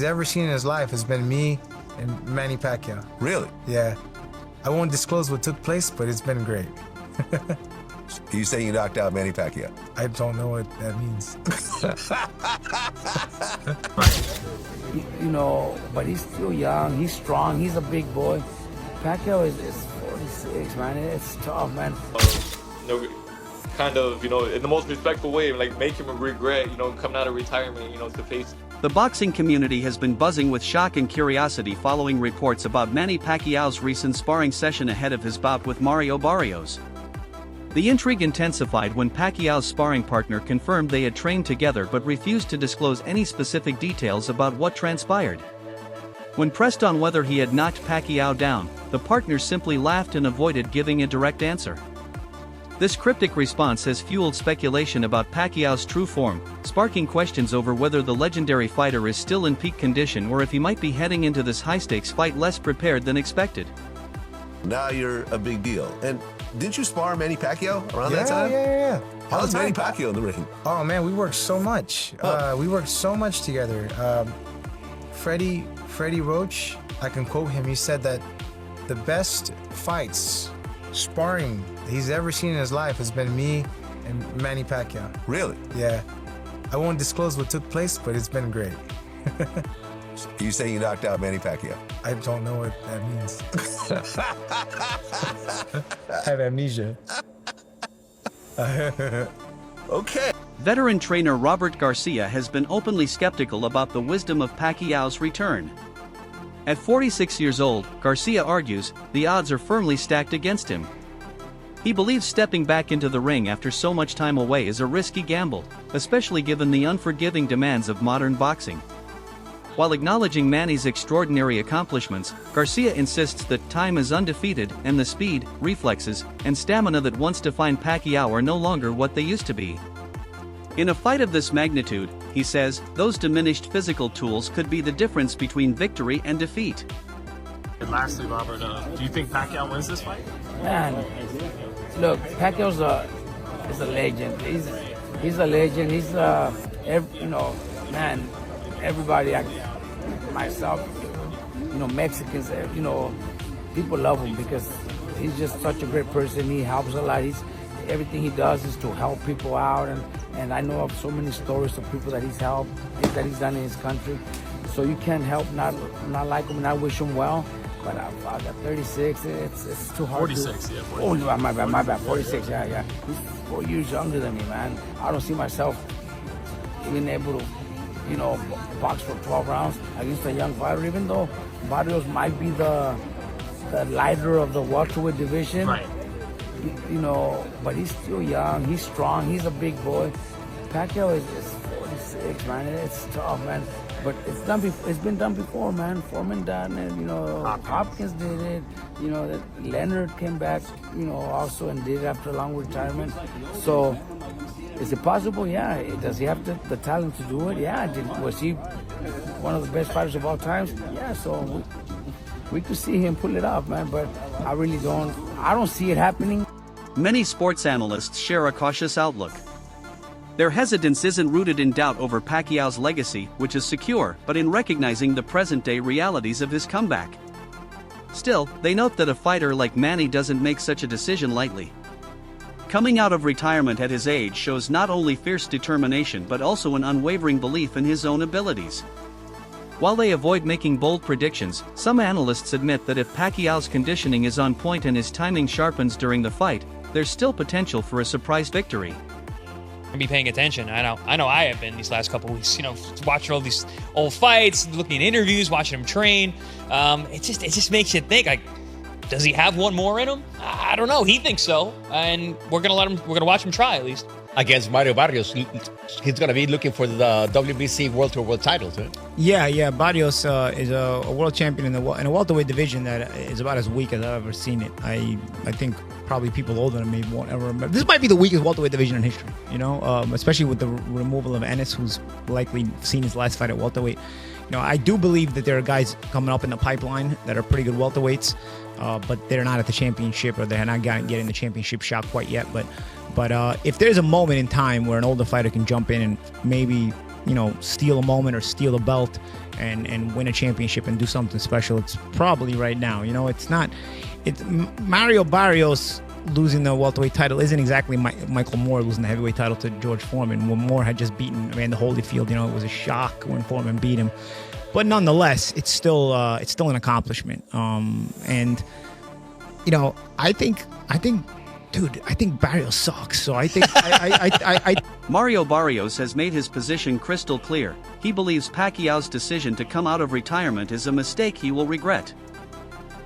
he's ever seen in his life has been me and Manny Pacquiao. Really? Yeah. I won't disclose what took place, but it's been great. You saying you knocked out Manny Pacquiao? I don't know what that means. You know, but he's still young. He's strong. He's a big boy. Pacquiao is 46, man. It's tough, man. Kind of, in the most respectful way, like make him regret, coming out of retirement, to face. The boxing community has been buzzing with shock and curiosity following reports about Manny Pacquiao's recent sparring session ahead of his bout with Mario Barrios. The intrigue intensified when Pacquiao's sparring partner confirmed they had trained together but refused to disclose any specific details about what transpired. When pressed on whether he had knocked Pacquiao down, the partners simply laughed and avoided giving a direct answer. This cryptic response has fueled speculation about Pacquiao's true form, sparking questions over whether the legendary fighter is still in peak condition or if he might be heading into this high-stakes fight less prepared than expected. Now you're a big deal. And didn't you spar Manny Pacquiao around that time? Yeah. How's Manny Pacquiao in the ring? Oh, man, we worked so much. We worked so much together. Freddie Roach, I can quote him, he said that the best fights, sparring he's ever seen in his life has been me and Manny Pacquiao. Really? Yeah. I won't disclose what took place, but it's been great. You saying you knocked out Manny Pacquiao? I don't know what that means. I have amnesia. Okay. Veteran trainer Robert Garcia has been openly skeptical about the wisdom of Pacquiao's return. At 46 years old, Garcia argues, the odds are firmly stacked against him. He believes stepping back into the ring after so much time away is a risky gamble, especially given the unforgiving demands of modern boxing. While acknowledging Manny's extraordinary accomplishments, Garcia insists that time is undefeated and the speed, reflexes, and stamina that once defined Pacquiao are no longer what they used to be. In a fight of this magnitude, he says, those diminished physical tools could be the difference between victory and defeat. And lastly, Robert, do you think Pacquiao wins this fight? Man, look, Pacquiao's is a legend. He's a legend. He's man, everybody, myself, Mexicans, people love him because he's just such a great person. He helps a lot. Everything he does is to help people out, and I know of so many stories of people that he's helped, that he's done in his country. So you can't help not like him, and I wish him well. But I got 36. It's too hard. 46, to, yeah. 46. Oh, my bad. 46. Yeah. He's 4 years younger than me, man. I don't see myself being able to, box for 12 rounds against a young fighter. Even though Barrios might be the lighter of the welterweight division, right? But he's still young. He's strong. He's a big boy. Pacquiao is 46, man. It's tough, man. But it's been done before, man. Foreman done it, Hopkins did it, Leonard came back, also and did it after a long retirement. So, is it possible? Yeah. Does he have the talent to do it? Yeah. Was he one of the best fighters of all times? Yeah. So we could see him pull it off, man. But I don't see it happening. Many sports analysts share a cautious outlook. Their hesitance isn't rooted in doubt over Pacquiao's legacy, which is secure, but in recognizing the present-day realities of his comeback. Still, they note that a fighter like Manny doesn't make such a decision lightly. Coming out of retirement at his age shows not only fierce determination but also an unwavering belief in his own abilities. While they avoid making bold predictions, some analysts admit that if Pacquiao's conditioning is on point and his timing sharpens during the fight, there's still potential for a surprise victory. Be paying attention. I know I have been these last couple of weeks, watching all these old fights, looking at interviews, watching him train. It just makes you think, like, does he have one more in him? I don't know. He thinks so, and we're gonna watch him try at least. Against Mario Barrios, he's gonna be looking for the WBC World Tour World titles. Right? Yeah. Barrios is a world champion in a welterweight division that is about as weak as I've ever seen it. I think probably people older than me won't ever remember. This might be the weakest welterweight division in history. Especially with the removal of Ennis, who's likely seen his last fight at welterweight. I do believe that there are guys coming up in the pipeline that are pretty good welterweights, but they're not at the championship, or they're not getting the championship shot quite yet. But if there's a moment in time where an older fighter can jump in and maybe steal a moment or steal a belt and win a championship and do something special, it's probably right now. It's not. It's Mario Barrios losing the welterweight title isn't exactly Michael Moore losing the heavyweight title to George Foreman when Moore had just beaten Evander Holyfield. It was a shock when Foreman beat him, but nonetheless, it's still an accomplishment. And I think Barrios sucks. So I think Mario Barrios has made his position crystal clear. He believes Pacquiao's decision to come out of retirement is a mistake he will regret.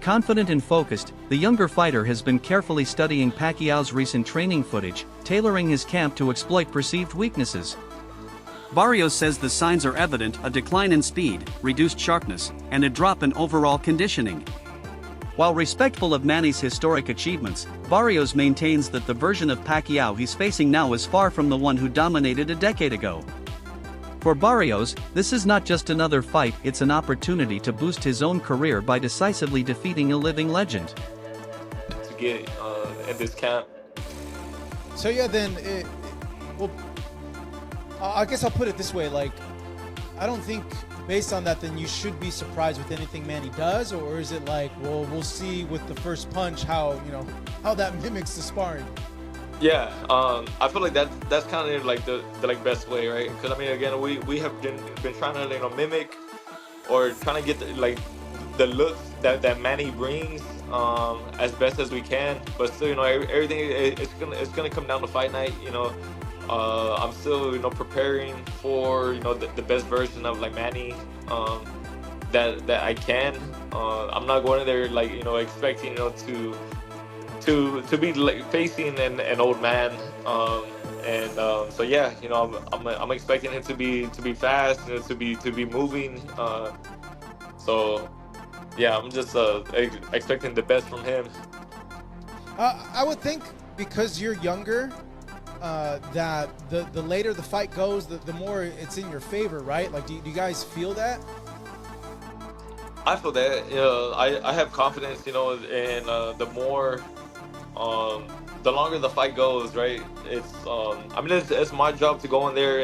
Confident and focused, the younger fighter has been carefully studying Pacquiao's recent training footage, tailoring his camp to exploit perceived weaknesses. Barrios says the signs are evident: a decline in speed, reduced sharpness, and a drop in overall conditioning. While respectful of Manny's historic achievements, Barrios maintains that the version of Pacquiao he's facing now is far from the one who dominated a decade ago. For Barrios, this is not just another fight, it's an opportunity to boost his own career by decisively defeating a living legend. To get in this camp. So yeah, then, I guess I'll put it this way, I don't think based on that, then you should be surprised with anything Manny does, or is it we'll see with the first punch how that mimics the sparring? Yeah, I feel like that's kind of the best way, right? Because again, we have been trying to mimic or trying to get the looks that Manny brings as best as we can, but still everything it's gonna come down to fight night. I'm still preparing for the best version of Manny that I can. I'm not going in there expecting to be facing an old man, so yeah, I'm expecting him to be fast, to be moving. So yeah, I'm just expecting the best from him. I would think because you're younger, that the later the fight goes, the more it's in your favor, right? Do you guys feel that? I feel that. I have confidence, and the more. The longer the fight goes, right? It's my job to go in there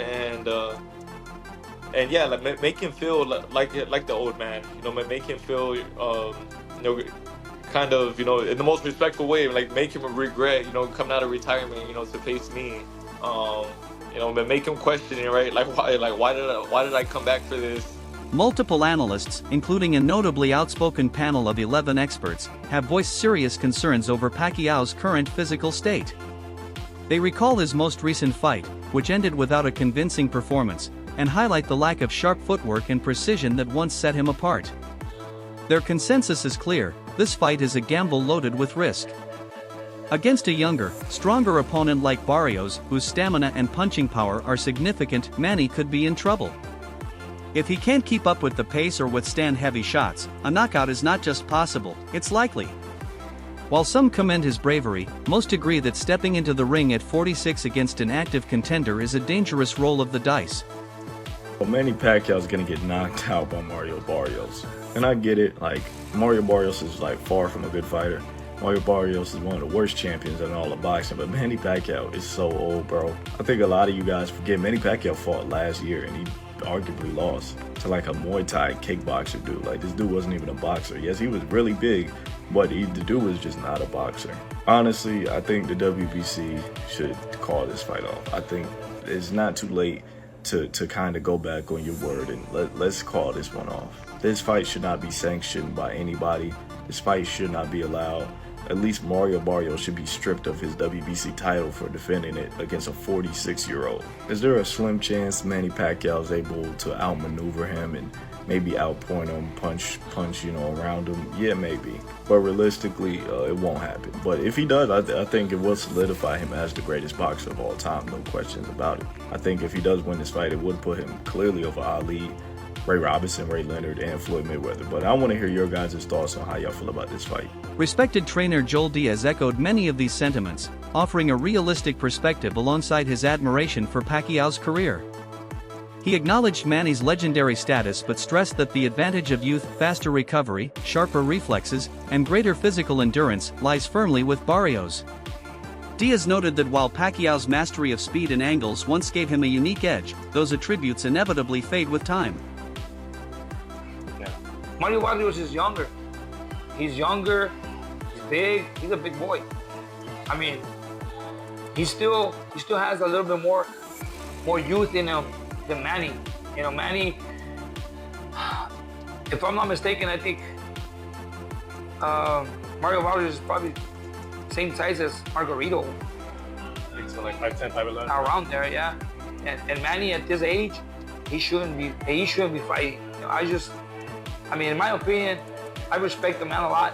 and yeah, make him feel like the old man. Make him feel kind of in the most respectful way. Make him regret coming out of retirement to face me. But make him question it, right? Why did I come back for this? Multiple analysts, including a notably outspoken panel of 11 experts, have voiced serious concerns over Pacquiao's current physical state. They recall his most recent fight, which ended without a convincing performance, and highlight the lack of sharp footwork and precision that once set him apart. Their consensus is clear: this fight is a gamble loaded with risk. Against a younger, stronger opponent like Barrios, whose stamina and punching power are significant, Manny could be in trouble. If he can't keep up with the pace or withstand heavy shots, a knockout is not just possible, it's likely. While some commend his bravery, most agree that stepping into the ring at 46 against an active contender is a dangerous roll of the dice. Well, Manny Pacquiao is going to get knocked out by Mario Barrios. And I get it, Mario Barrios is far from a good fighter. Mario Barrios is one of the worst champions in all of boxing, but Manny Pacquiao is so old, bro. I think a lot of you guys forget Manny Pacquiao fought last year and he arguably lost to a Muay Thai kickboxer dude. This dude wasn't even a boxer. Yes, he was really big, but the dude was just not a boxer. Honestly, I think the WBC should call this fight off. I think it's not too late to kind of go back on your word and let's call this one off. This fight should not be sanctioned by anybody. This fight should not be allowed. At least Mario Barrios should be stripped of his WBC title for defending it against a 46-year-old. Is there a slim chance Manny Pacquiao is able to outmaneuver him and maybe outpoint him, punch, around him? Yeah, maybe. But realistically, it won't happen. But if he does, I think it will solidify him as the greatest boxer of all time, no questions about it. I think if he does win this fight, it would put him clearly over Ali, Ray Robinson, Ray Leonard, and Floyd Mayweather. But I want to hear your guys' thoughts on how y'all feel about this fight. Respected trainer Joel Diaz echoed many of these sentiments, offering a realistic perspective alongside his admiration for Pacquiao's career. He acknowledged Manny's legendary status but stressed that the advantage of youth, faster recovery, sharper reflexes, and greater physical endurance lies firmly with Barrios. Diaz noted that while Pacquiao's mastery of speed and angles once gave him a unique edge, those attributes inevitably fade with time. Yeah. Mario Barrios is younger. He's younger, he's big, he's a big boy. I mean, he still has a little bit more youth in him than Manny. You know, Manny, if I'm not mistaken, I think Mario Barrios is probably same size as Margarito. I think so, like 5'10", 5'11". Around there, yeah. And Manny at this age, he shouldn't be fighting. You know, I mean, in my opinion, I respect the man a lot.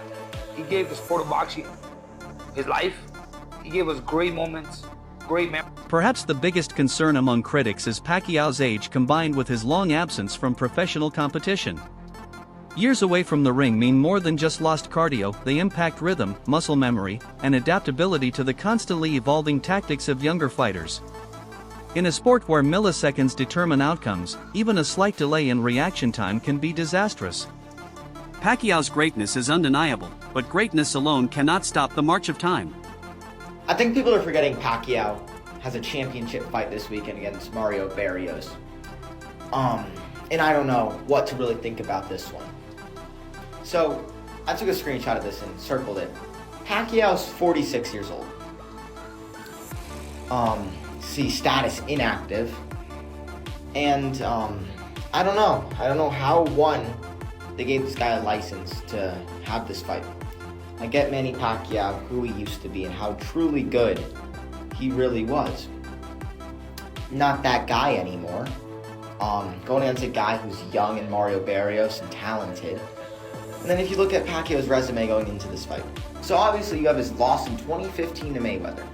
He gave the sport of boxing his life. He gave us great moments, great memories. Perhaps the biggest concern among critics is Pacquiao's age combined with his long absence from professional competition. Years away from the ring mean more than just lost cardio, they impact rhythm, muscle memory, and adaptability to the constantly evolving tactics of younger fighters. In a sport where milliseconds determine outcomes, even a slight delay in reaction time can be disastrous. Pacquiao's greatness is undeniable, but greatness alone cannot stop the march of time. I think people are forgetting Pacquiao has a championship fight this weekend against Mario Barrios. And I don't know what to really think about this one. So, I took a screenshot of this and circled it. Pacquiao's 46 years old. See, status inactive. And, I don't know. I don't know how, they gave this guy a license to have this fight. I get Manny Pacquiao, who he used to be, and how truly good he really was. Not that guy anymore. Going against a guy who's young and Mario Barrios and talented. And then if you look at Pacquiao's resume going into this fight. So obviously you have his loss in 2015 to Mayweather.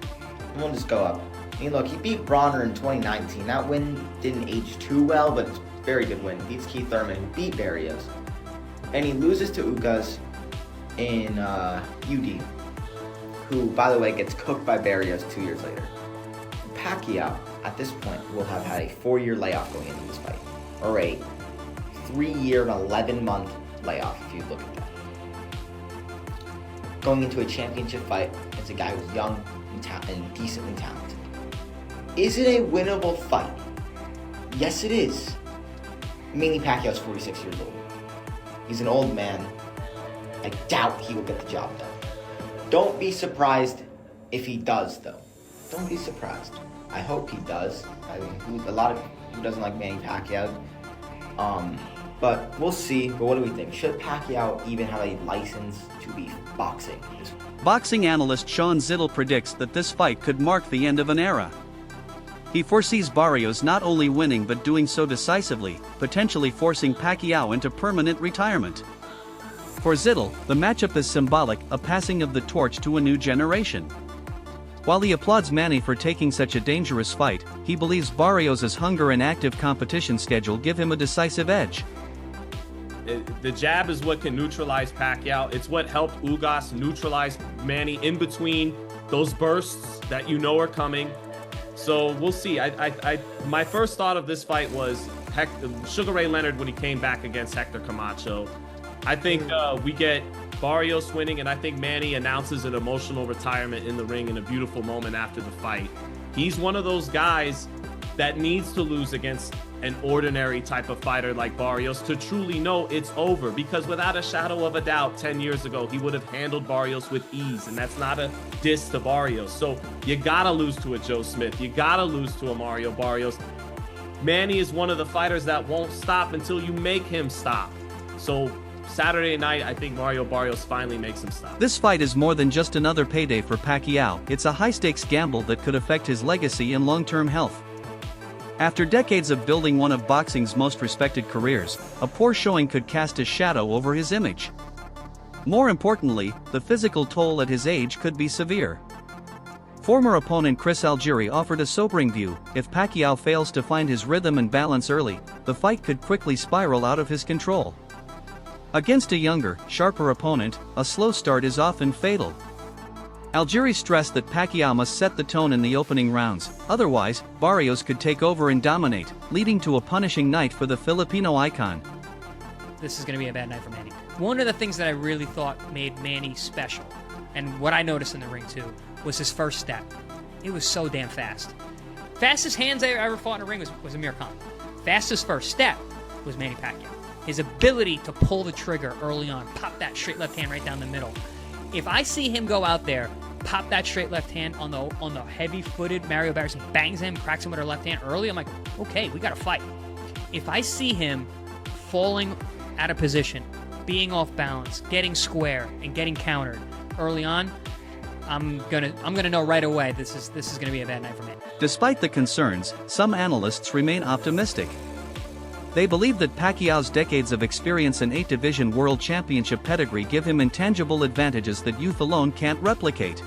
And we'll just go up. I mean, look, he beat Bronner in 2019. That win didn't age too well, but it's a very good win. Beats Keith Thurman, who beat Barrios. And he loses to Ugas in UD, who, by the way, gets cooked by Barrios 2 years later. Pacquiao, at this point, will have had a 4-year layoff going into this fight. Or a 3-year and 11-month layoff, if you look at that. Going into a championship fight against a guy who's young and decently talented. Is it a winnable fight? Yes, it is. Manny Pacquiao's 46 years old. He's an old man. I doubt he will get the job done. Don't be surprised if he does, though. Don't be surprised. I hope he does. I mean, who doesn't like Manny Pacquiao? But we'll see. But what do we think? Should Pacquiao even have a license to be boxing? Boxing analyst Sean Zittel predicts that this fight could mark the end of an era. He foresees Barrios not only winning but doing so decisively, potentially forcing Pacquiao into permanent retirement. For Zittel, the matchup is symbolic, a passing of the torch to a new generation. While he applauds Manny for taking such a dangerous fight, he believes Barrios' hunger and active competition schedule give him a decisive edge. The jab is what can neutralize Pacquiao. It's what helped Ugas neutralize Manny in between those bursts that you know are coming. So we'll see. My first thought of this fight was Sugar Ray Leonard when he came back against Hector Camacho. I think we get Barrios winning, and I think Manny announces an emotional retirement in the ring in a beautiful moment after the fight. He's one of those guys that needs to lose against an ordinary type of fighter like Barrios to truly know it's over, because without a shadow of a doubt 10 years ago he would have handled Barrios with ease, and that's not a diss to Barrios. So you gotta lose to a Joe Smith, you gotta lose to a Mario Barrios. Manny is one of the fighters that won't stop until you make him stop. So Saturday night, I think Mario Barrios finally makes him stop. This fight is more than just another payday for Pacquiao. It's a high-stakes gamble that could affect his legacy and long-term health. After decades of building one of boxing's most respected careers, a poor showing could cast a shadow over his image. More importantly, the physical toll at his age could be severe. Former opponent Chris Algieri offered a sobering view: if Pacquiao fails to find his rhythm and balance early, the fight could quickly spiral out of his control. Against a younger, sharper opponent, a slow start is often fatal. Algieri stressed that Pacquiao must set the tone in the opening rounds, otherwise, Barrios could take over and dominate, leading to a punishing night for the Filipino icon. This is going to be a bad night for Manny. One of the things that I really thought made Manny special, and what I noticed in the ring too, was his first step. It was so damn fast. Fastest hands I ever fought in a ring was Amir Khan. Fastest first step was Manny Pacquiao. His ability to pull the trigger early on, pop that straight left hand right down the middle. If I see him go out there, pop that straight left hand on the heavy-footed Mario Barrios and bangs him, cracks him with her left hand early, I'm like, okay, we got to fight. If I see him falling out of position, being off balance, getting square, and getting countered early on, I'm gonna know right away this is gonna be a bad night for me. Despite the concerns, some analysts remain optimistic. They believe that Pacquiao's decades of experience and 8-division world championship pedigree give him intangible advantages that youth alone can't replicate.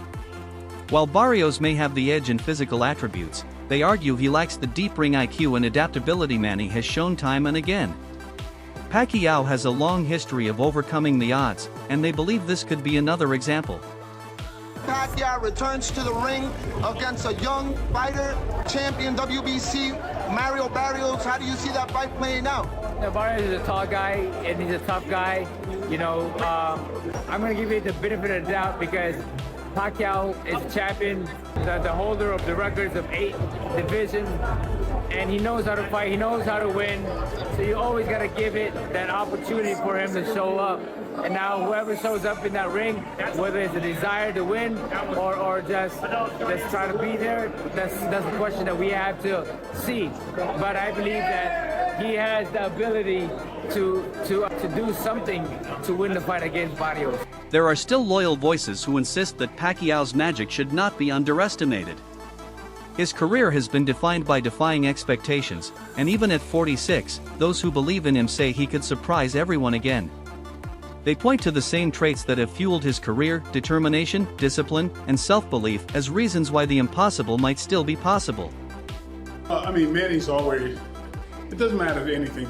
While Barrios may have the edge in physical attributes, they argue he lacks the deep ring IQ and adaptability Manny has shown time and again. Pacquiao has a long history of overcoming the odds, and they believe this could be another example. Pacquiao returns to the ring against a young fighter, champion WBC, Mario Barrios. How do you see that fight playing out? Yeah, Barrios is a tall guy, and he's a tough guy. You know, I'm going to give you the benefit of the doubt because Pacquiao is champion, the holder of the records of 8 divisions, and he knows how to fight, he knows how to win, so you always got to give it that opportunity for him to show up. And now whoever shows up in that ring, whether it's a desire to win or just try to be there, that's the question that we have to see. But I believe that he has the ability to do something to win the fight against Barrios. There are still loyal voices who insist that Pacquiao's magic should not be underestimated. His career has been defined by defying expectations, and even at 46, those who believe in him say he could surprise everyone again. They point to the same traits that have fueled his career: determination, discipline, and self-belief as reasons why the impossible might still be possible. I mean, Manny's already, it doesn't matter anything.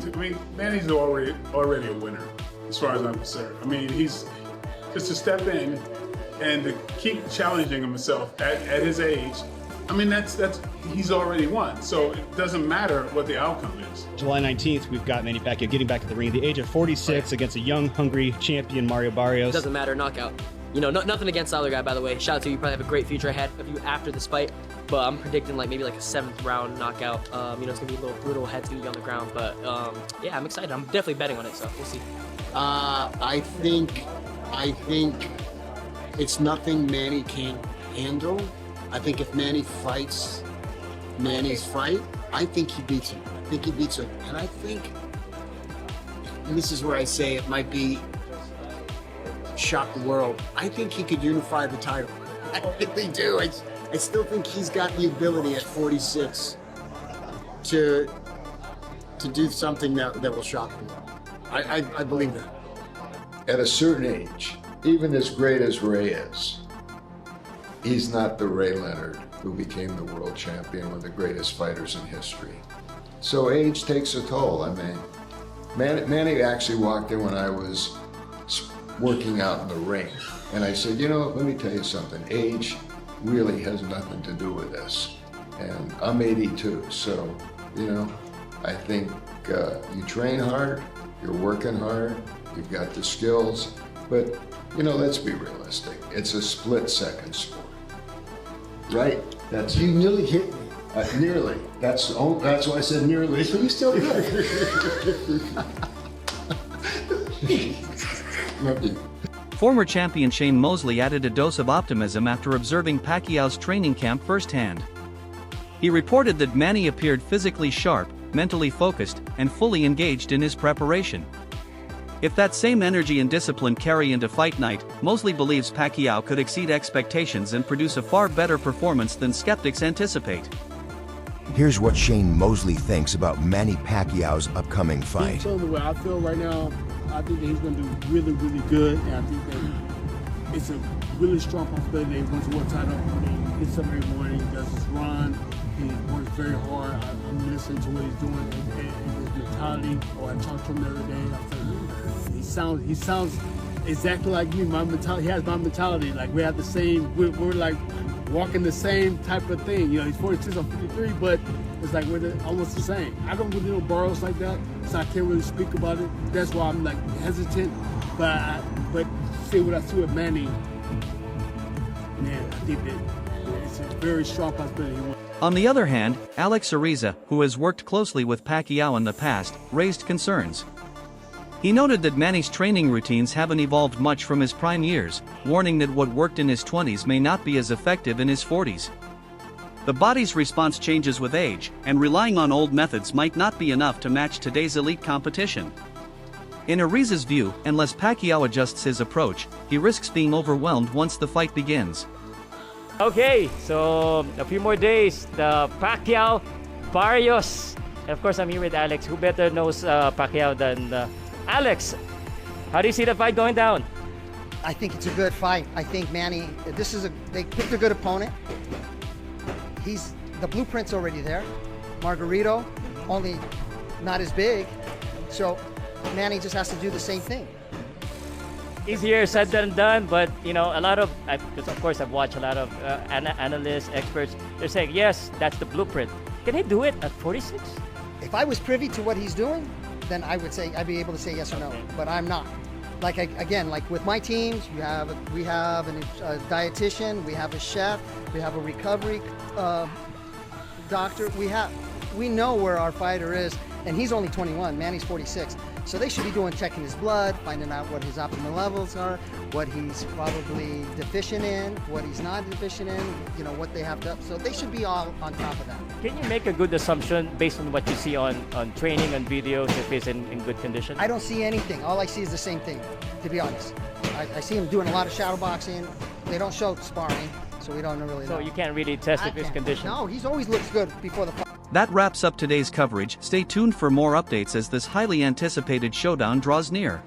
Manny's already a winner, as far as I'm concerned. I mean, he's just to step in and to keep challenging himself at his age. I mean, he's already won, so it doesn't matter what the outcome is. July 19th, we've got Manny Pacquiao getting back to the ring at the age of 46 against a young, hungry champion, Mario Barrios. Doesn't matter, knockout. You know, nothing against the other guy, by the way. Shout out to you. You probably have a great future ahead of you after this fight. But I'm predicting maybe a 7th round knockout. You know, it's gonna be a little brutal. Head's gonna be on the ground, but yeah, I'm excited. I'm definitely betting on it, so we'll see. I think it's nothing Manny can't handle. I think if Manny fights Manny's fight, I think he beats him. I think he beats him. And I think, and this is where I say it might be shock the world, I think he could unify the title. I really do. I still think he's got the ability at 46 to do something that will shock the world. I believe that. At a certain age, even as great as Ray is, he's not the Ray Leonard who became the world champion, one of the greatest fighters in history. So age takes a toll. I mean, Manny actually walked in when I was working out in the ring. And I said, you know, let me tell you something. Age really has nothing to do with this. And I'm 82, so, you know, I think you train hard, you're working hard, you've got the skills, but, you know, let's be realistic. It's a split-second sport. Right? You nearly hit me. Nearly. That's why I said nearly. But you still good. Love you. Former champion Shane Mosley added a dose of optimism after observing Pacquiao's training camp firsthand. He reported that Manny appeared physically sharp, mentally focused, and fully engaged in his preparation. If that same energy and discipline carry into fight night, Mosley believes Pacquiao could exceed expectations and produce a far better performance than skeptics anticipate. Here's what Shane Mosley thinks about Manny Pacquiao's upcoming fight. The way I feel right now, I think that he's going to do really, really good, and I think that it's a really strong possibility that he wins the world title. I mean, he gets up every morning, does his run, he works very hard. I'm listening to what he's doing and his mentality. I talked to him the other day. I said, he sounds exactly like me. My mentality, he has my mentality. Like we have the same. We're like walking the same type of thing. You know, he's 46, I'm 53, but it's like we're almost the same. I don't really know Barrios like that, so I can't really speak about it. That's why I'm like hesitant. But see what I see with Manny, man, I think that it's a very strong possibility he won. On the other hand, Alex Ariza, who has worked closely with Pacquiao in the past, raised concerns. He noted that Manny's training routines haven't evolved much from his prime years, warning that what worked in his 20s may not be as effective in his 40s. The body's response changes with age, and relying on old methods might not be enough to match today's elite competition. In Ariza's view, unless Pacquiao adjusts his approach, he risks being overwhelmed once the fight begins. Okay, so a few more days, the Pacquiao Barrios. And of course, I'm here with Alex. Who better knows Pacquiao than Alex? How do you see the fight going down? I think it's a good fight. I think Manny, they picked a good opponent. The blueprint's already there. Margarito, only not as big. So Manny just has to do the same thing. Easier said than done, but you know, because of course I've watched a lot of analysts, experts. They're saying yes, that's the blueprint. Can he do it at 46? If I was privy to what he's doing, then I'd be able to say yes or no. But I'm not. Like with my teams, we have a dietitian, we have a chef, we have a recovery doctor. We know where our fighter is, and he's only 21. Manny's 46. So they should be checking his blood, finding out what his optimal levels are, what he's probably deficient in, what he's not deficient in, what they have to. So they should be all on top of that. Can you make a good assumption based on what you see on training and videos if he's in good condition? I don't see anything. All I see is the same thing, to be honest. I see him doing a lot of shadow boxing. They don't show sparring, so we don't really know. So you can't really test if his condition? No, he's always looks good before the fight. That wraps up today's coverage. Stay tuned for more updates as this highly anticipated showdown draws near.